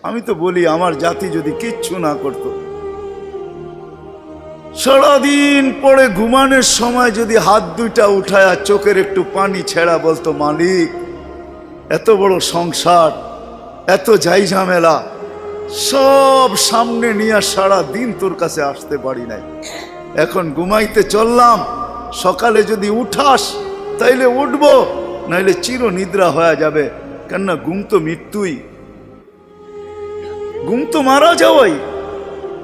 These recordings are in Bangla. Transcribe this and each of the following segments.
আমি তো বলি আমার জাতি যদি কিচ্ছু না করতো, সারাদিন পরে ঘুমানোর সময় যদি হাত দুইটা উঠায় আর চোখের একটু পানি ছেড়া বলতো, মালিক এত বড় সংসার, এত যাই ঝামেলা সব সামনে নিয়ে সারা দিন তোর কাছে আসতে পারি নাই, এখন ঘুমাইতে চললাম, সকালে যদি উঠাস তাইলে উঠবো, নাইলে চির নিদ্রা হয়ে যাবে। কেননা ঘুম তো মৃত্যুই, ঘুম তো মারা যাওয়াই,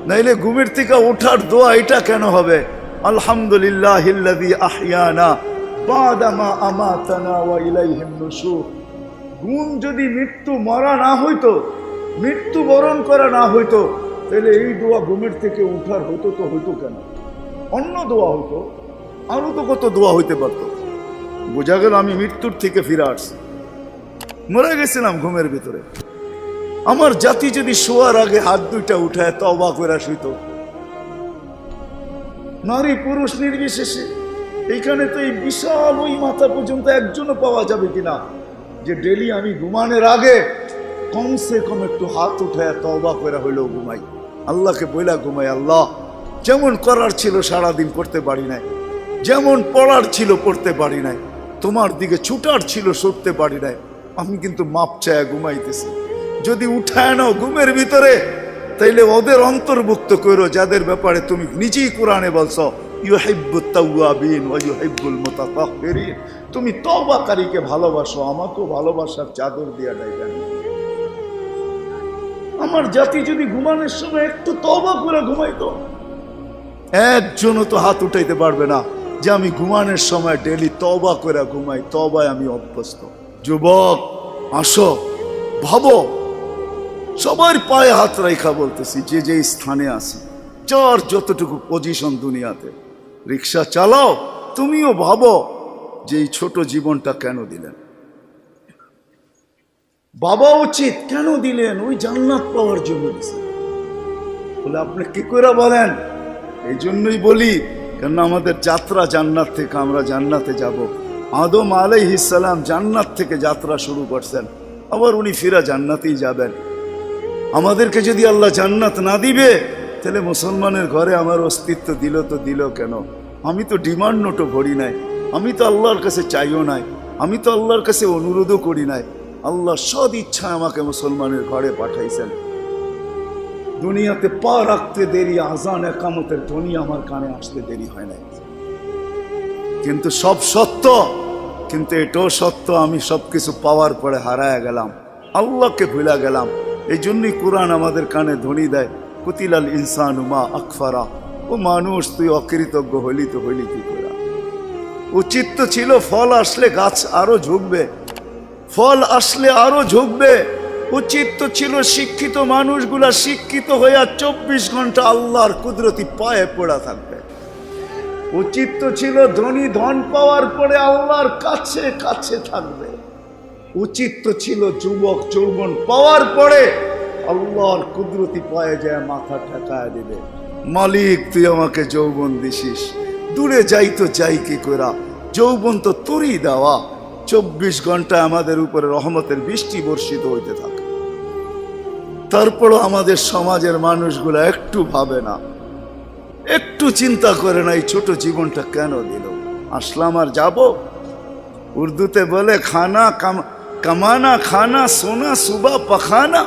নাইলে ঘুমের থেকে ওঠার দোয়া এটা কেন হবে? আলহামদুলিল্লাহিল্লাযী আহইয়ানা বাদা মা আমাতানা ওয়া ইলাইহিন নুশুর। ঘুম যদি মৃত্যু মরা না হইতো, মৃত্যু বরণ করা না হইতো, তাহলে এই দোয়া ঘুমের থেকে উঠার হতো তো হইতো কেন? অন্য দোয়া হইতো, আরো তো কত দোয়া হইতে পারতো। বোঝা গেল আমি মৃত্যুর থেকে ফিরে আসছি, মরে গেছিলাম ঘুমের ভিতরে। আমার জাতি যদি শোয়ার আগে হাত দুইটা উঠায় তওবা করে শুইত, নারী পুরুষ নির্বিশেষে, এইখানে তো এই বিশাল ওই মাথা পর্যন্ত একজনও পাওয়া যাবে কিনা যে ডেলি আমি ঘুমানোর আগে কমসে কম একটু হাত উঠায় তওবা করে হইলেও ঘুমাই, আল্লাহকে বইলা ঘুমাই, আল্লাহ যেমন করার ছিল সারাদিন করতে পারি নাই, যেমন পড়ার ছিল পড়তে পারি নাই, তোমার দিকে ছুটার ছিল ছুটতে পারি নাই, আমি কিন্তু মাপ চায় ঘুমাইতেছি। যদি উঠায় নাও ঘুমের ভিতরে, তাইলে ওদের অন্তর্ভুক্ত করো যাদের ব্যাপারে তুমি নিজেই কোরআনে বলছো ইউহিব্বুত তাওয়াবিন ওয়া ইউহিব্বুল মুতাতাহহিরিন। তুমি তওবাকারীকে ভালোবাসো, আমাকেও ভালোবাসার চাদর দিয়া ডাইবেন। আমার জাতি যদি ঘুমানোর সময় একটু তওবা করে ঘুমাইতো, একজনও তো হাত উঠাইতে পারবে না যে আমি ঘুমানোর সময় ডেলি তওবা করে ঘুমাই, তওবায় আমি অভ্যস্ত। যুবক আসো, ভাবো, সবার পায়ে হাত রাখা বলতেছি, যে যে স্থানে আছি, যার যতটুকু পজিশন দুনিয়াতে, রিক্সা চালাও, তুমিও ভাবো যে এই ছোট জীবনটা কেন দিলেন? বাবা উচিত কেন দিলেন? ওই জান্নাত পাওয়ার জন্য দিলেন। বলে আপনি কি করে বলেন? এই জন্যই বলি, কেন আমাদের যাত্রা জান্নাত থেকে, আমরা জান্নাতে যাব। আদম আলাইহিস সালাম জান্নাত থেকে যাত্রা শুরু করছেন, আবার উনি ফিরা জান্নাতেই যাবেন। আমাদেরকে যদি আল্লাহ জান্নাত না দিবে, তাহলে মুসলমানের ঘরে আমার অস্তিত্ব দিল তো দিল কেন? আমি তো ডিমান্ড নোটও ভরি নাই, আমি তো আল্লাহর কাছে চাইও নাই, আমি তো আল্লাহর কাছে অনুরোধও করি নাই। আল্লাহ সদ ইচ্ছায় আমাকে মুসলমানের ঘরে পাঠাইছেন। দুনিয়াতে পা রাখতে দেরি, আজান একামতের ধ্বনি আমার কানে আসতে দেরি হয় নাই। কিন্তু সব সত্য, কিন্তু এটাও সত্য আমি সবকিছু পাওয়ার পরে হারায় গেলাম, আল্লাহকে ভুলে গেলাম। এই জন্যই কোরআন আমাদের কানে ধ্বনি দেয়, কুতিলাল ইনসানু মা আকফারা। ও মানুষ, তুই অকৃতজ্ঞ হইলি তো হইলি কি করে? উচিত তো ছিল ফল আসলে গাছ আরো ঝুঁকবে, ফল আসলে আরো ঝুঁকবে। উচিত তো ছিল শিক্ষিত মানুষগুলা শিক্ষিত হইয়া 24 ঘন্টা আল্লাহর কুদরতি পায়ে পড়া থাকবে। উচিত তো ছিল ধনী ধন পাওয়ার পরে আল্লাহর কাছে কাছে থাকবে। উচিত তো ছিল যুবক যৌবন পাওয়ার পরে আল্লাহর কুদরতি পায়ে যায় মাথা ঠেকায় দিবে, মালিক তুই আমাকে যৌবন দিছিস, দূরে যাই তো যাই কি করা, যৌবন তো তোরই দেওয়া। 24 ঘন্টা আমাদের উপরে রহমতের বৃষ্টি বর্ষিত হইতে থাকে। তারপরও আমাদের সমাজের মানুষগুলা একটু ভাবে না, একটু চিন্তা করে না এই ছোট জীবনটা কেন দিল। আসলাম আর যাব। উর্দুতে বলে খানা কামানা খানা সোনা সুবা পাখানা।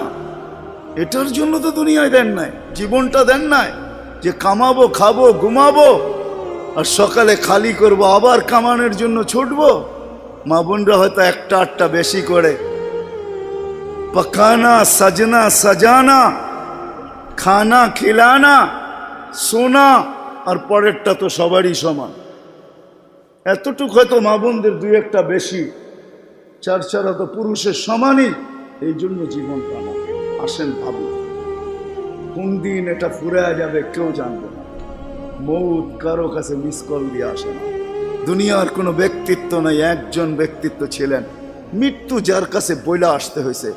এটার জন্য তো দুনিয়ায় দেন নাই, জীবনটা দেন নাই যে কামাবো, খাবো, ঘুমাবো, আর সকালে খালি করব, আবার কামানোর জন্য ছুটবো। মা বোনরা হয়তো একটা আটটা বেশি করে, পকানা সাজনা সাজানা, খানা খিলানা, সোনা, আর পরেরটা তো সবারই সমান। এতটুক হয়তো মা বোনদের দুই একটা বেশি, চার চারা তো পুরুষের সমানই। এই জন্য জীবনটা না। আসেন ভাবুন, কোন দিন এটা ফুরায় যাবে কেউ জানবে না। মৌত কারো কাছে মিস কল দিয়ে আসে না। দুনিয়ার কোনো ব্যক্তিত্ব নাই, একজন ব্যক্তিত্ব ছিলেন, মৃত্যু যার কাছে বইলা আসতে হয়েছে।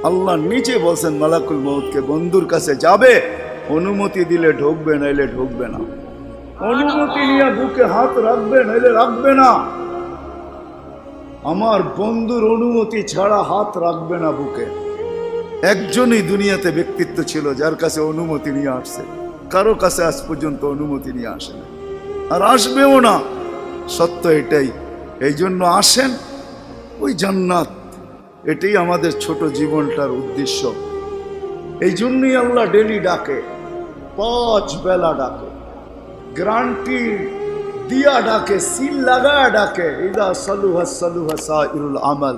আল্লাহ নিজে বলছেন মালাকুল মৌতকে, বন্ধুর কাছে যাবে, অনুমতি দিলে ঢুকবে, নাইলে ঢুকবে না। অনুমতি নিয়ে বুকে হাত রাখবে, নাইলে রাখবে না। আমার বন্ধুর অনুমতি ছাড়া হাত রাখবে না বুকে। একজনই দুনিয়াতে ব্যক্তিত্ব ছিল যার কাছে অনুমতি নিয়ে আসছে, কারো কাছে আজ পর্যন্ত অনুমতি নিয়ে আসে না, আর আসবেও না। সত্য এটাই। এই জন্য আসেন, ওই জান্নাত, এটাই আমাদের ছোট জীবনটার উদ্দেশ্য। এই জন্যই আল্লাহ ডেলি ডাকে, 5 বেলা ডাকে, গ্যারান্টি দিয়া ডাকে, সিল লাগায় ডাকে। ইদা সালুহা সালুহা সাইরুল আমাল।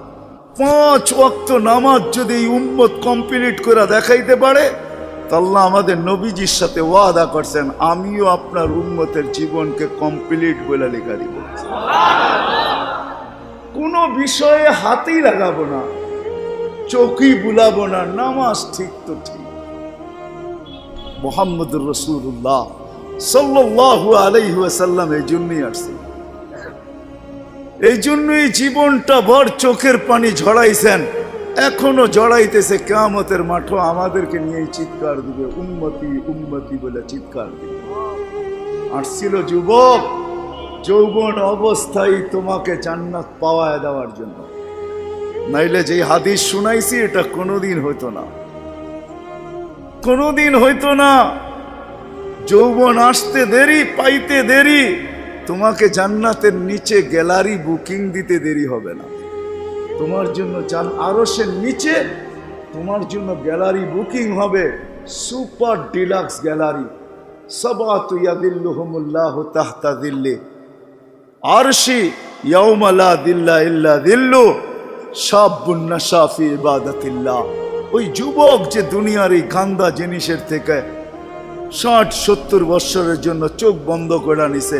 5 ওয়াক্ত নামাজ যদি এই উম্মত কমপ্লিট করে দেখাইতে পারে, তো আল্লাহ আমাদের নবীজির সাথে ওয়াদা করছেন, আমিও আপনার উম্মতের জীবনকে কমপ্লিট বলে লেখা দিব। কোনো বিষয়ে হাতেই লাগাবো না, চোখই বুলাবো না, নামাজ ঠিক তো ঠিক। মুহাম্মদুর রাসূলুল্লাহ সাল্লাল্লাহু আলাইহি ওয়াসাল্লাম এই জন্যই আসছে, এই জন্যই জীবনটা ভর চোখের পানি ঝরাইছেন, এখনো জড়াইতেছে। কিয়ামতের মাঠে আমাদেরকে নিয়ে চিৎকার দিবে, উম্মতি উম্মতি বলে চিৎকার দিবে। আসছিল যুবক, যৌবন অবস্থায় তোমাকে জান্নাত পাওয়ায় দেওয়ার জন্য, নাইলে যে হাদিস শুনাইছি এটা কোনোদিন হইতো না, কোনোদিন হইতো না। যৌবন আসতে দেরি, পাইতে দেরি, তোমাকে জান্নাতের নিচে গ্যালারি বুকিং দিতে দেরি হবে না। তোমার জন্য আরশের নিচে তোমার জন্য গ্যালারি বুকিং হবে, সুপার ডিলাক্স গ্যালারি। সাবাতু ইয়াদিল্লুহুমুল্লাহু তাহতা দিল্লি আরশি ইয়াউমা লা দিল্লা ইল্লা দিল্লু শাবুন নাশা ফি ইবাদাতিল্লাহ। ওই যুবক যে দুনিয়ার এই গান্দা জিনিসের থেকে 60-70 বছরের জন্য চোখ বন্ধ করে নিছে,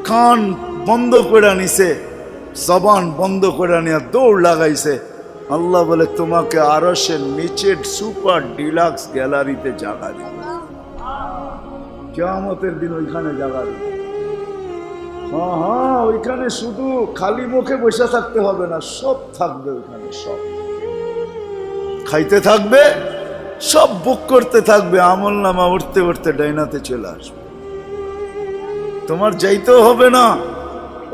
কান বন্ধ করে নিছে, জবান বন্ধ করে নিয়ে দৌড় লাগাইছে, আল্লাহ বলে তোমাকে আরশের নিচের সুপার ডিলাক্স গ্যালারিতে জায়গা দিবে। কিয়ামতের দিন ওইখানে জায়গা দিবে। হ্যাঁ, ওইখানে শুধু খালি মুখে বসে থাকতে হবে না, সব থাকবে ওইখানে, সব খাইতে থাকবে, সব বুক করতে থাকবে। আমল নামা উঠতে উঠতে ডাইনাতে চলে আসবে, তোমার যাইতেও হবে না,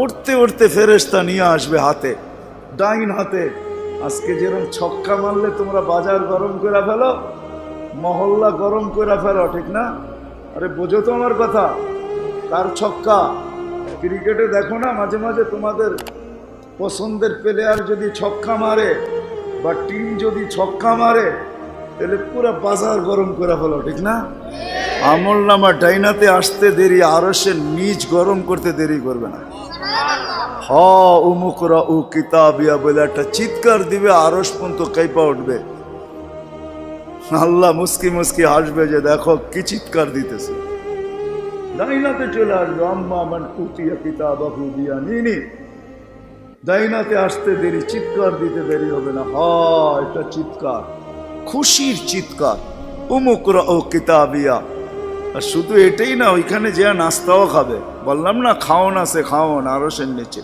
উঠতে উঠতে ফেরেশতা নিয়ে আসবে হাতে, ডাইন হাতে। আজকে যেরকম ছক্কা মারলে তোমরা বাজার গরম করে ফেলো, মহল্লা গরম করে ফেলো, ঠিক না? আরে বোঝো তো আমার কথা, কার ছক্কা? ক্রিকেটে দেখো না মাঝে মাঝে তোমাদের পছন্দের প্লেয়ার যদি ছক্কা মারে বা টিম যদি ছক্কা মারে, তাহলে পুরো বাজার গরম করে ফেলো, ঠিক না? আমল নামা ডাইনাতে আসতে দেরি, আরশের নিচ গরম করতে দেরি করবে না। হ উমুকরা উ কিতাবিয়া বলে একটা চিৎকার দিবে, আরশ পর্যন্ত কাইপা উঠবে। আল্লাহ মুস্কি মুস্কি হাসবে যে দেখো কি চিৎকার দিতেছে। ডাইনাতে চলে আসবে, আম্মা মান উতিয়া কিতাবাহু বিয়ামিনি। ডাইনাতে আসতে দেরি, চিৎকার দিতে দেরি হবে না। হ্যাঁ, এটা চিৎকার, খুশির চিৎকার, উমুকরা ও কিতাবিয়া। আর শুধু এটাই না, ওইখানে যে নাস্তাও খাবে। বললাম না খাওন আছে, খাওন আরশের নিচে।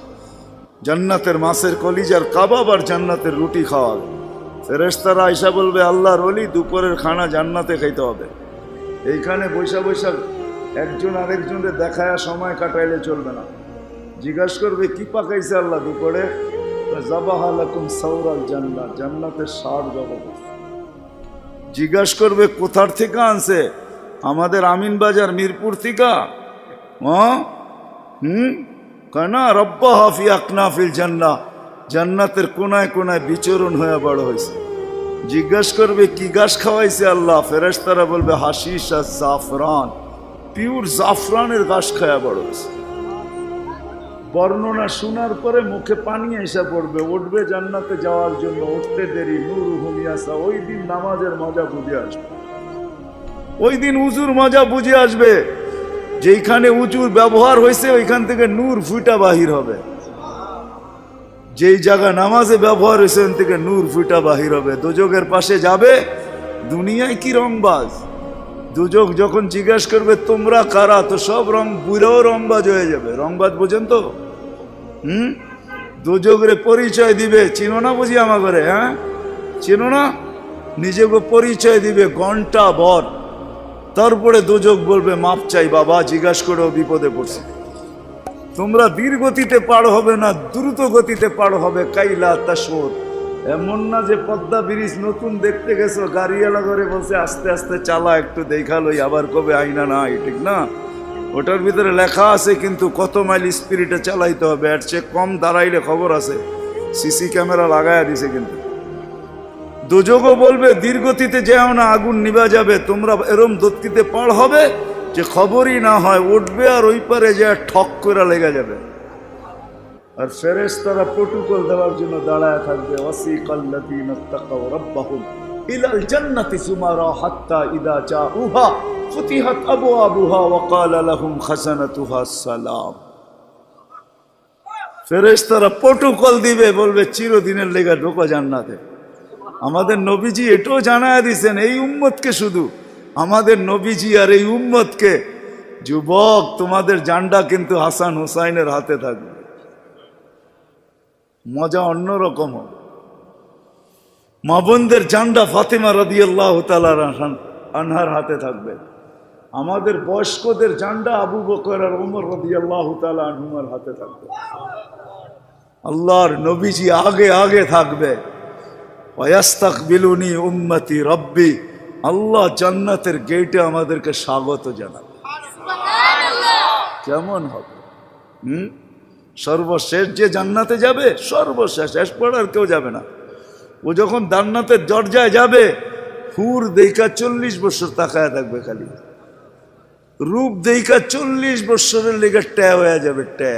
জান্নাতের মাছের কলিজার কাবাব আর জান্নাতের রুটি খাওয়াবে। ফেরেশতারা আয়সা বলবে আল্লাহর ওলি দুপুরের খানা জান্নাতে খাইতে হবে। এইখানে বৈশা বৈশা একজন আরেকজনের দেখায় সময় কাটাইলে চলবে না। জিজ্ঞাসা করবে কি পাকাইছে আল্লাহ দুপুরে? জাবাহা লাকুম সাওরাল জান্নাত, জান্নাতের ষাঁড় জবাব। জিজ্ঞাসা করবে কোথার থেকে আনছে? আমাদের আমিন বাজার মিরপুর থেকে। কেনা রব্বা হাফি আকনাফিল জান্নাহ, জান্নাতের কোনায় কোনায় বিচরণ হয়ে বড় হয়েছে। জিজ্ঞাসা করবে কি গাছ খাওয়াইছে আল্লাহ? ফেরেশতারা বলবে হাশিশ আর জাফরান, পিওর জাফরানের গাছ খাওয়া বড় হয়েছে। বর্ণনা শোনার পরে মুখে পানি এসে পড়বে, উঠবে জান্নাতে যাওয়ার জন্য, উঠতে দেরি। নূরুহুম ইয়াসা, ওই দিন নামাজের মজা বুঝে আসবে, ওই দিন উজুর মজা বুঝে আসবে। যেইখানে উজুর ব্যবহার হয়েছে ওইখান থেকে নূর ফুটা বাহির হবে, যেই জায়গা নামাজে ব্যবহার হয়েছে ওখান থেকে নূর ফুটা বাহির হবে। দোজকের পাশে যাবে, দুনিয়ায় কি রংবাজ। দুজক যখন জিজ্ঞাসা করবে তোমরা কারা, তো সব রং বুড়াও রংবাজ হয়ে যাবে। রংবাজ বোঝেন তো? দুজকের পরিচয় দিবে, চিনো না বুঝি আমার ঘরে? হ্যাঁ চিনো না? নিজেকে পরিচয় দিবে ঘন্টা ভর, তারপরে দুজক বলবে মাপ চাই বাবা, জিজ্ঞাসা করেও বিপদে পড়ছে। তোমরা ধীর গতিতে পার হবে না, দ্রুত গতিতে পার হবে। কাইলা তাশউর, এমন না যে পদ্মা ব্রিজ নতুন দেখতে গেছো, গাড়িওয়ালা করে বলছে আস্তে আস্তে চালা, একটু দেখালোই, আবার কবে আইনা নাই, ঠিক না? ওটার ভিতরে লেখা আছে কিন্তু কত মাইল স্পিরিটে চালাইতে হবে, এর চেয়ে কম দাঁড়াইলে খবর আছে, সিসি ক্যামেরা লাগাইয়া দিছে। কিন্তু দুযোগও বলবে দীর্ঘতিতে যেও না, আগুন নিভা যাবে, তোমরা এরম দত্তিতে পার হবে যে খবরই না হয়, উঠবে আর ওই পারে যে ঠক করে লেগে যাবে। আর ফেরেশতারা প্রটোকল দেওয়ার জন্য দাঁড়ায় থাকবে। ওয়াসিকাল্লাযীনা তাকাউ রাব্বাহুম ইলাল জান্নাতি সুমারা হাত্তা ইযা জাউহা ফুতিহাত আবওয়াবুহা ওয়া ক্বালা লাহুম খাজানাতুহা সালাম। ফেরেশতারা প্রটোকল দিবে, বলবে চিরদিনের লেগে ঢোকো জান্নাতে। আমাদের নবীজি এটাও জানায়া দিয়েছেন এই উম্মতকে, শুধু আমাদের নবীজি আর এই উম্মতকে, যুবক তোমাদের জান্ডা কিন্তু হাসান হুসাইনের হাতে থাকবে। মজা অন্যরকম হবে। মা বোনদের জান্ডা ফাতেমা রাদিয়াল্লাহু তাআলা আনহার হাতে থাকবে। আমাদের বয়স্কদের জান্ডা আবু বকর আর ওমর রাদিয়াল্লাহু তাআলা আনহুমার হাতে থাকবে। আল্লাহর নবীজি আগে আগে থাকবে। ওয়াস্তাকবিলুনি উম্মতি রব্বি, আল্লাহ জান্নাতের গেটে আমাদেরকে স্বাগত জানাবে। কেমন হবে? সর্বশেষ যে জান্নাতে যাবে, সর্বশেষ, শেষ পড়ার কেউ যাবে না। ও যখন জান্নাতের দরজায় যাবে, হুর দেইকা 40 বছর তাকায় থাকবে, খালি রূপ দেইকা 40 বছরের লেগে ট্যা হয়ে যাবে, ট্যা।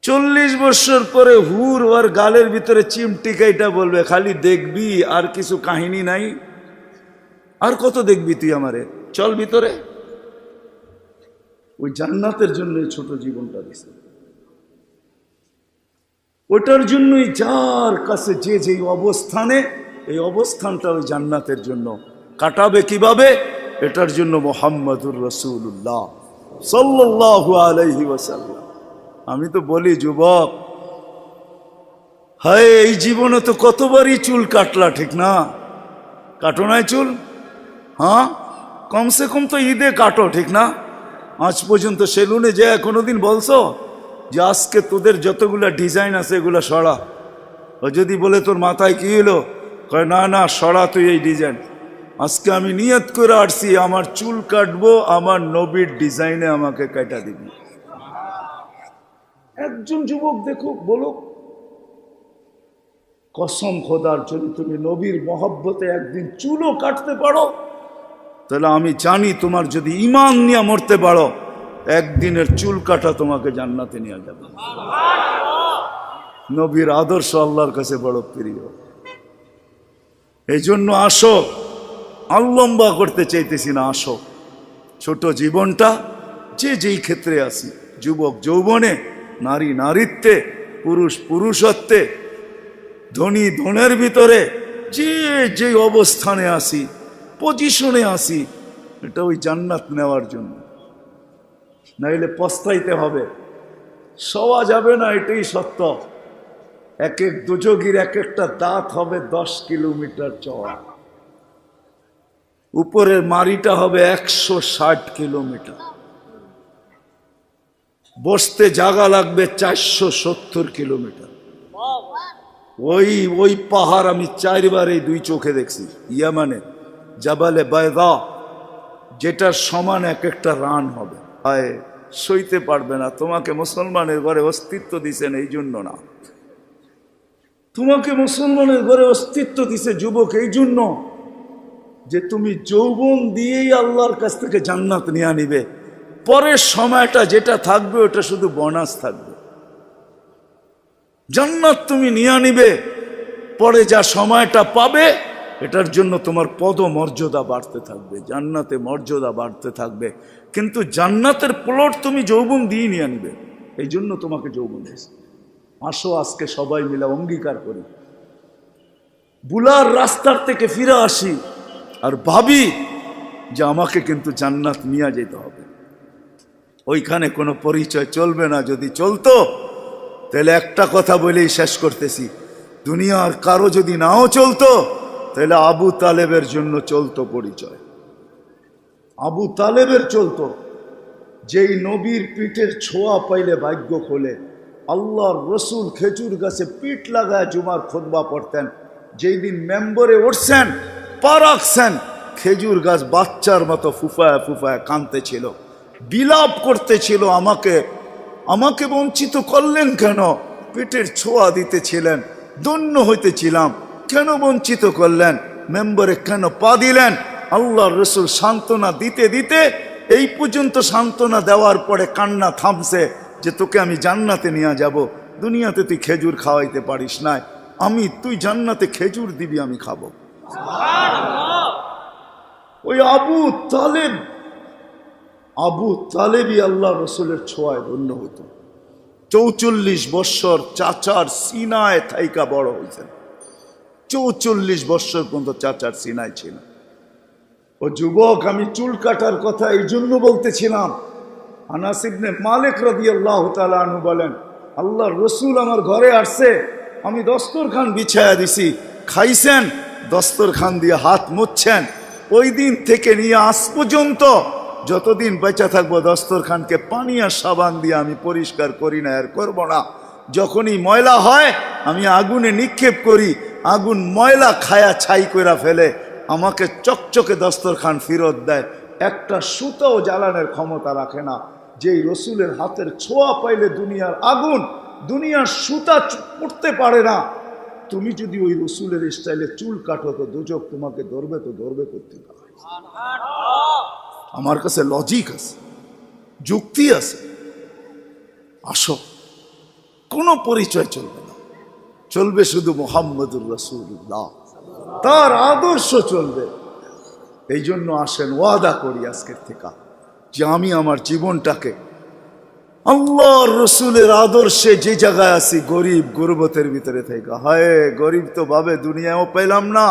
40 বছর পরে হুর ওর গালের ভিতরে চিমটিকাইটা বলবে, খালি দেখবি আর কিছু কাহিনী নাই, আর কত দেখবি তুই আমারে, চল ভিতরে। ওই জান্নাতের জন্য ছোট জীবনটা দিছে। ওটার জন্যই যার কাছে যে যেই অবস্থানে, এই অবস্থানটা ওই জান্নাতের জন্য কাটাবে কিভাবে, এটার জন্য মুহাম্মাদুর রাসূলুল্লাহ সাল্লাল্লাহু আলাইহি ওয়াসাল্লাম। আমি তো বলি যুবক, হায় এই জীবনে তো কতবারই চুল কাটলা, ঠিক না? কাটো নাই চুল? হ্যাঁ, কমসে কম তো ঈদে কাটো, ঠিক না? আজ পর্যন্ত সেলুনে যে কোনোদিন বলছো যে আজকে তোদের যতগুলা ডিজাইন আছে এগুলা সরা? ও যদি বলে তোর মাথায় কি হলো, কয় না না সরা তুই এই ডিজাইন। আজকে আমি নিয়ত করে আসছি আমার চুল কাটবো আমার নবীর ডিজাইনে, আমাকে কাটা দিবি। একজন যুবক দেখুক, বলুক কসম খোদার যদি তুমি নবীর মহব্বতে একদিন চুলও কাটতে পারো, তাহলে আমি জানি তোমার যদি ঈমান নিয়ে মরতে পারো, একদিনের চুল কাটা তোমাকে জান্নাতে নিয়ে যাবে। নবীর আদর্শ আল্লাহর কাছে বড় প্রিয়। এই জন্য আসো, লম্বা করতে চাইতেছি না, আসো ছোট জীবনটা যে যেই ক্ষেত্রে আসি, যুবক যৌবনে, নারী নারীত্বে, পুরুষ পুরুষত্বে, ধনী ধনের ভিতরে, যে যে অবস্থানে আসি, পজিশনে আসি, এটা ওই জান্নাত নেওয়ার জন্য। নাইলে পস্তাইতে হবে, সওয়া যাবে না, এটাই সত্য। এক এক দুযোগীর এক একটা দাঁত হবে 10 কিলোমিটার চওড়া, উপরের মারিটা হবে 160 কিলোমিটার, বসতে জায়গা লাগবে 470 কিলোমিটার। ওই পাহাড় আমি 4 বার এই 2 চোখে দেখছি, ইয়ামানে জাবালে বায়দা, যেটার সমান এক একটা রান হবে। হায়, সইতে পারবে না। তোমাকে মুসলমানের ঘরে অস্তিত্ব দিছেন এই জন্য না, তোমাকে মুসলমানের ঘরে অস্তিত্ব দিছে যুবক এই জন্য যে তুমি যৌবন দিয়েই আল্লাহর কাছ থেকে জান্নাত নিয়ে নিবে। পরের সময়টা যেটা থাকবে ওটা শুধু বোনাস থাকবে। জান্নাত তুমি নিয়ে নিবে, পরে যা সময়টা পাবে এটার জন্য তোমার পদমর্যাদা বাড়তে থাকবে, জান্নাতে মর্যাদা বাড়তে থাকবে। কিন্তু জান্নাতের প্লট তুমি যৌবন দিয়ে নিয়ে নিবে, এই জন্য তোমাকে যৌবন দিয়েছে। আসো আজকে সবাই মিলে অঙ্গীকার করি, বুলার রাস্তার থেকে ফিরে আসি আর ভাবি যে আমাকে কিন্তু জান্নাত নিয়ে যেতে হবে। ওইখানে কোনো পরিচয় চলবে না। যদি চলতো তাহলে একটা কথা বলেই শেষ করতেছি, দুনিয়ার কারো যদি নাও চলতো তাহলে আবু তালেবের জন্য চলতো পরিচয়। আবু তালেবের চলতো, যেই নবীর পিঠের ছোঁয়া পাইলে ভাগ্য খোলে, আল্লাহর রসুল খেজুর গাছে পিঠ লাগায় জুমার খুতবা পড়তেন। যেই দিন মেম্বরে উঠছেন, পা রাখছেন, খেজুর গাছ বাচ্চার মতো ফুফায় ফুফায় কাঁদতেছিল, বিলাপ করতেছিল, আমাকে বঞ্চিত করলেন কেন? পেটের ছোঁয়া দিতেছিলেন, ধন্য হইতেছিলাম, কেন বঞ্চিত করলেন? মেম্বরে কেন পা দিলেন? আল্লাহর রসুল সান্ত্বনা দিতে দিতে এই পর্যন্ত সান্ত্বনা দেওয়ার পরে কান্না থামছে যে তোকে আমি জান্নাতে নিয়ে যাব। দুনিয়াতে তুই খেজুর খাওয়াইতে পারিস না, তুই জান্নাতে খেজুর দিবি, আমি খাবো। ওই আবু তালেবই আল্লাহ রসুলের ছোঁয়ায় ধন্য হতো। 44 বৎসর চাচার সিনায় থাইকা বড় হয়েছেন। 44 বৎসর পর্যন্ত চাচার সিনায় ছিল। ও যুবক, আমি চুল কাটার কথা এই জন্য বলতেছিলাম। আনাস ইবনে মালিক রাদিয়াল্লাহু তাআলা আনহু বলেন, আল্লাহর রসুল আমার ঘরে আসছে, আমি দস্তরখান বিছায়া দিছি, খাইছেন, দস্তরখান দিয়ে হাত মুছছেন। ওই দিন থেকে নিয়ে আজ পর্যন্ত যতদিন বেঁচে থাকবো দস্তরখানকে পানি আর সাবান দিয়ে আমি পরিষ্কার করি না, আর করবো না। যখনই ময়লা হয় আমি আগুনে নিক্ষেপ করি, আগুন ময়লা খায়া ছাই করে ফেলে, আমাকে চকচকে দস্তরখান ফেরত দেয়। একটা সুতাও জ্বালানোর ক্ষমতা রাখে না। যেই রসুলের হাতের ছোঁয়া পাইলে দুনিয়ার আগুন, দুনিয়ার সুতা পড়তে পারে না। তুমি যদি ওই রসুলের স্টাইলে চুল কাটো তো দুজক তোমাকে ধরবে, তো ধরবে করতে পারে। আমার কাছে লজিক আছে, যুক্তি আছে। আসো, কোনো পরিচয় চলবে না, চলবে শুধু মুহাম্মদুর রাসূলুল্লাহ, তার আদর্শ চলবে। এই জন্য আসেন, ওয়াদা করি আজকের থেকে যে আমি আমার জীবনটাকে আল্লাহর রসুলের আদর্শে যে জায়গায় আছি, গরিব গুরবতের ভিতরে থেকে, হায় গরিব তো ভাবে দুনিয়াও পেলাম না,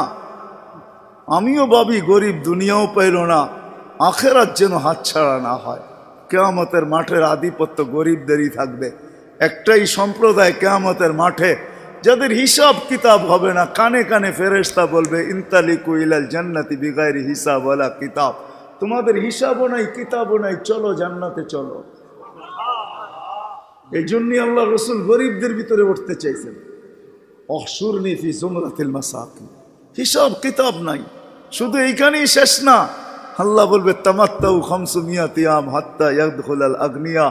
আমিও ভাবি গরিব দুনিয়াও পাইল না, আখেরাত যেন হাতছাড়া না হয়। কিয়ামতের মাঠের আধিপত্য গরিবদেরই থাকবে। একটাই সম্প্রদায় কিয়ামতের মাঠে যাদের হিসাব কিতাব হবে না, কানে কানে ফেরেশতা বলবে ইনতালিকু ইলাল জান্নাতি বিগাইরি হিসাব ওয়ালা কিতাব, তোমাদের হিসাবও নাই কিতাবও নাই, চলো জান্নাতে চলো। এই জন্যই আল্লাহ রসুল গরিবদের ভিতরে উঠতে চাইছেন। অহশুরনি ফি জুমরাতিল মাসাকিন, হিসাব কিতাব নাই। শুধু এইখানেই শেষ না, আল্লাহ বলবে তামাত্তাউ 500 আম হাত্তা ইয়াদখুলাল আগনিয়া,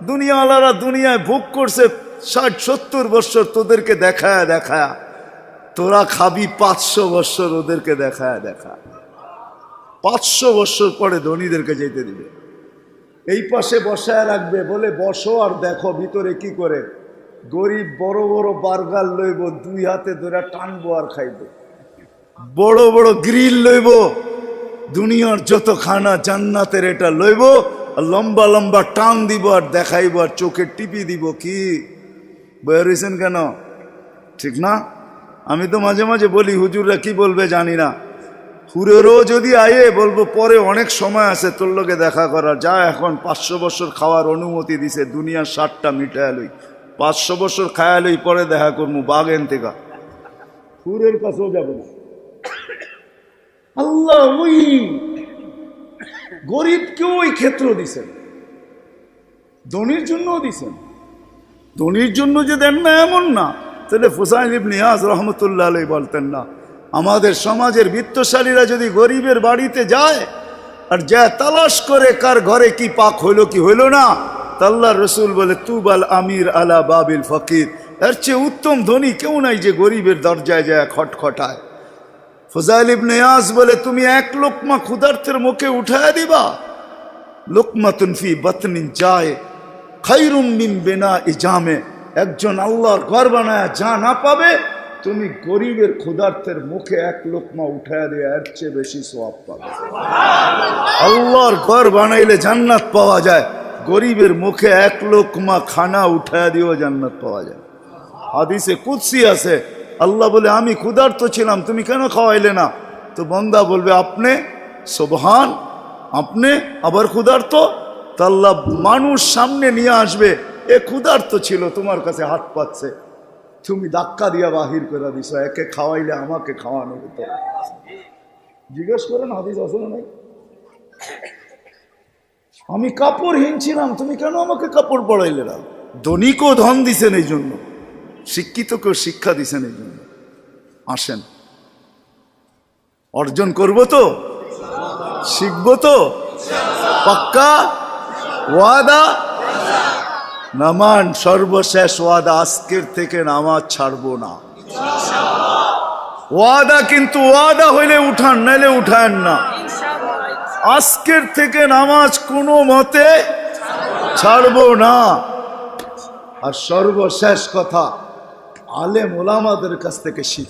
দুনিয়াওয়ালারা দুনিয়ায় ভোগ করছে 60-70 বৎসর, তোদেরকে দেখায় দেখায়, তোরা খাবি 500 বৎসর ওদেরকে দেখায় দেখায়। 500 বৎসর পরে ধনীদেরকে যেতে দিবে। এই পাশে বসায় রাখবে, বলে বসো আর দেখো ভিতরে কি করে। গরিব বড় বড় বার্গার লইব, 2 হাতে ধরে টানবো আর খাইব। বড় বড় গ্রিল লইব, দুনিয়ার যত খানা জান্নাতের এটা লইব, আর লম্বা লম্বা টান দিব আর দেখাইব আর চোখে টিপি দিব। কি বেরিয়েছেন কেন? ঠিক না? আমি তো মাঝে মাঝে বলি, হুজুররা কি বলবে জানি না, হুরেরও যদি আয়ে বলবো পরে অনেক সময় আছে তোর লোকে দেখা করার, যা এখন 500 বছর খাওয়ার অনুমতি দিছে, দুনিয়ার 60টা মিটায় লই, 500 বছর খায়া লই, পরে দেখা করবো বাগেন থেকে। হুরের কাছেও যাবে না। আল্লাহ ওই গরিবকেও ওই ক্ষেত্র দিছেন, ধনীর জন্যও দিছেন। ধনীর জন্য যে দেন না এমন না, তাহলে ফুসাইল ইবনে ইয়াজ রহমতুল্লাহ আলাইহি বলতেন না, আমাদের সমাজের বিত্তশালীরা যদি গরিবের বাড়িতে যায় আর যা তালাশ করে কার ঘরে কি পাক হইল কি হইল না, আল্লাহর রসুল বলে তুবাল আমির আলা বাবিল ফকির, এর চেয়ে উত্তম ধনী কেউ নাই যে গরিবের দরজায় যায় খটখটায়। ফুজাইল ইবনে ইয়াজ বলে তুমি 1 লোকমা ক্ষুধার্তের মুখে উঠায় দিবা, লোকমাতুন ফি বাতনিন যায় খায়রুম মিন বিনাই জামে, একজন আল্লাহর ঘর বানায় যা না পাবে, তুমি গরিবের ক্ষুধার্তের মুখে 1 লোকমা উঠায় দিয়ে এর চেয়ে বেশি সওয়াব পাবে। আল্লাহর ঘর বানাইলে জান্নাত পাওয়া যায়, গরিবের মুখে 1 লোকমা খানা উঠায় দিয়েও জান্নাত পাওয়া যায়। হাদিসে কুদসি আছে, আল্লাহ বলে আমি ক্ষুধার্ত ছিলাম, তুমি কেন খাওয়াইলে না? তো বান্দা বলবে আপনি, সুবহান, আপনি আবার ক্ষুধার্ত? তা আল্লাহ মানুষ সামনে নিয়ে আসবে, এ ক্ষুধার্ত ছিল, তোমার কাছে হাত পাচ্ছে, তুমি ধাক্কা দিয়া বাহির করে দিছো, একে খাওয়াইলে আমাকে খাওয়ানো হতো। জিজ্ঞেস করেন হাদিস আছে না নাই? আমি কাপড়হীন ছিলাম, তুমি কেন আমাকে কাপড় পরাইলে না? ধনীকেও ধন দিছেন এই জন্য, শিক্ষিতকেও শিক্ষা দিছেন এই জন্য। আসেন, অর্জন করব তো, শিখবো তো, পাক্কা ওয়াদা? নামান সর্বশেষ ওয়াদা, আজকের থেকে নামাজ ছাড়বো না। ওয়াদা, কিন্তু ওয়াদা হইলে উঠান, নাইলে উঠান না। আজকের থেকে নামাজ কোনো মতে ছাড়বো না। আর সর্বশেষ কথা, আলেম ওলামাদের কাছ থেকে শিখ।